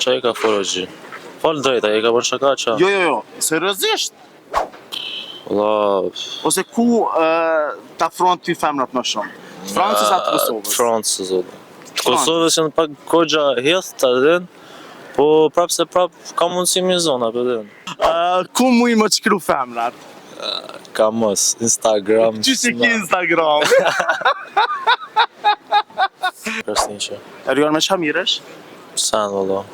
Qa i ka forogji? Falë drejta, i ka bërë shaka qa? Jo, seriozisht? Valla... Ose ku të afron ty femrat më shumë? Të Francës atë Kosovës? Francës, zotë. Të Kosovës janë pak kogja heth të adhen, po prap se prap ka mundësi mi zona për adhen. Ku mu i më qkru femrat? Ka mos, Instagram... Qysh e ki Instagram? Kërsnishe. Erion me qa miresh? Sen, valla.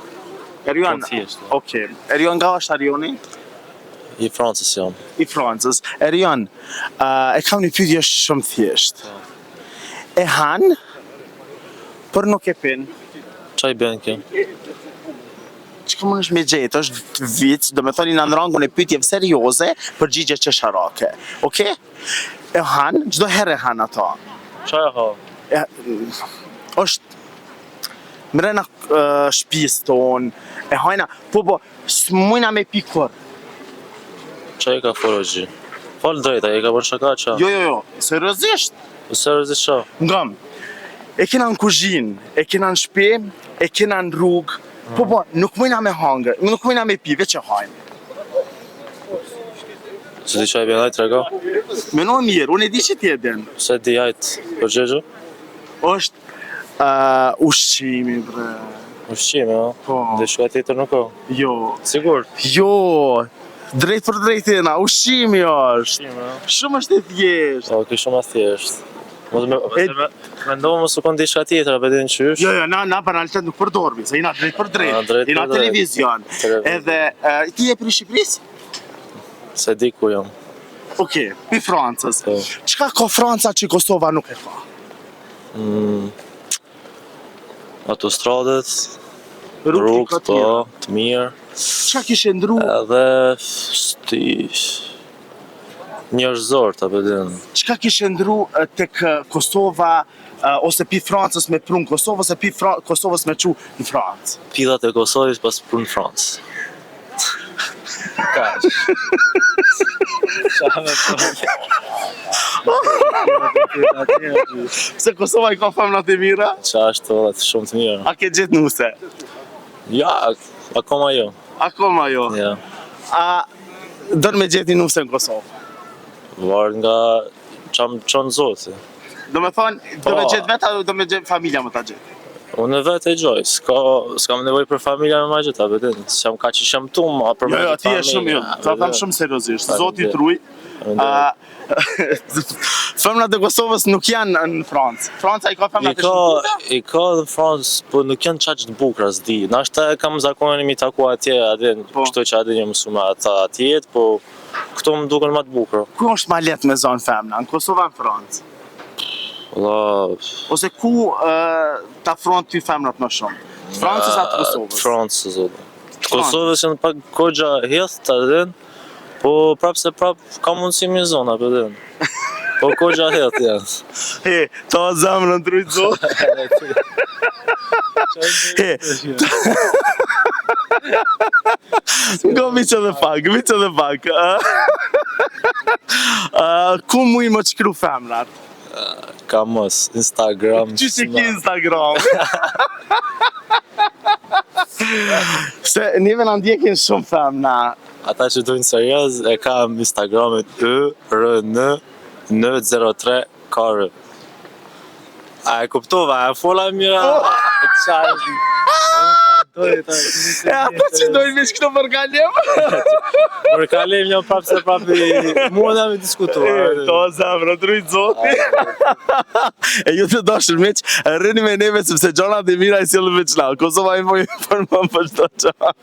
Erion, okej. Erion nga është Erioni? I Francës jam. I Francës. Erion, e kam një pyetje shumë thjesht. E han, për nuk e pin. Qa i ben kjo? Çka më është me gjetë, është vic, do me thoni në rangun e pyetjeve serioze, përgjigje qesharake. Okej? E han, çdo herë e han ato. Qa e ha? Është mrena shtëpisë tonë, e hajna, po, s'mujna me pikur. Qa i ka forogji? Falë drejta, i ka bërë shaka qa? Jo, seriozisht? Seriozisht qa? Ngam, e kena në kuzhinë, e kena në shtëpi, e kena në rrugë, po, nuk mujna me hangër, nuk mujna me pi, veç e hajnë. Se di qa i ben ajtë rega? Meno mirë, unë e di që ti e den. Se di ajtë përgjegjo? Është ushqimi, bre. Ushqime, o? Po. Dhe shka tjetër nuk o? Jo, Sigur? drejt për drejtina, ushqimi është. Ushqime, o? Shumë është e thjeshtë. O, ki shumë a thjesht. Me ndohë më sukon di shka tjetër, a bedin qysh? Jo, na banalitet nuk përdormi, se jena drejt për drejt, drejt jena për drejt. televizion. Edhe, ti je për Shqipërisë? Se di ku jam. Okej, pi Francës. Po. Çka ka Franca që Kosova nuk e ka? Autostradet, Rrugë rrugët, ka po, tjera. të mirë. Çka kishe ndru? Edhe njerëzor të bedin. Çka kishe ndru tek Kosova ose pi Francës me prun Kosovë ose pi Kosovës me çu në Francë? Pidhat e Kosovës pas për në Francë. Kash. Se Kosova i ka femrat e mira? Qa është të shumë të mirë. A ke gjetë nuse? Ja, akoma jo. Akoma jo. Ja. A dërë me gjeti nuse në Kosovë? Varë nga qam qonë zoti. Do me thonë, do me gjetë vetë, do me gjetë familja më ta gjetë? Unë vetë e gjoj, s'kam nevoj për familja me ma gjitha, bedin. S'jam ka që shem tu, ma për me Jo, gjitha ti e shumë jo, ta tham shumë seriozisht, zoti truj. Femrat e Kosovës nuk janë në Francë. Franca i ka femrat e shumë. I ka në Francë, po nuk janë qaq të bukra, s'di. Nashta kam zakonin mi taku atje, adin, kështu që adin një mësume ata atjet, po këto më duken ma të bukra. Ku është ma letë me zonë femna, në Kosova në Francë? Ose ku të afron ty femrat më shumë? Të Francës atë Kosovës? Francës, zotë. Të Kosovës janë pak kogja heth të adin, po prap se prap ka mundësi mi zona për adin. Po kogja heth janë. He, ta zemrë në drujtë zotë. He, go miqë dhe pak. Ku mu i më qkru femrat? Ka mos, Instagram... Qysh e ki Instagram? Se njëve në ndjekin shumë femna. Ata që dujnë serios, e kam Instagramit ërn903 kare. A e kuptova, e fola mira... E ata që dojnë me shkëto për kalim? Për kalim një prapë se prapë mua dhe me diskutuar. To zemrë, drujtë zoti. E ju të dashur miq, rrini me neve sepse gjonat e mira i sjellin veç na. Kosova i për më për çdo çfarë.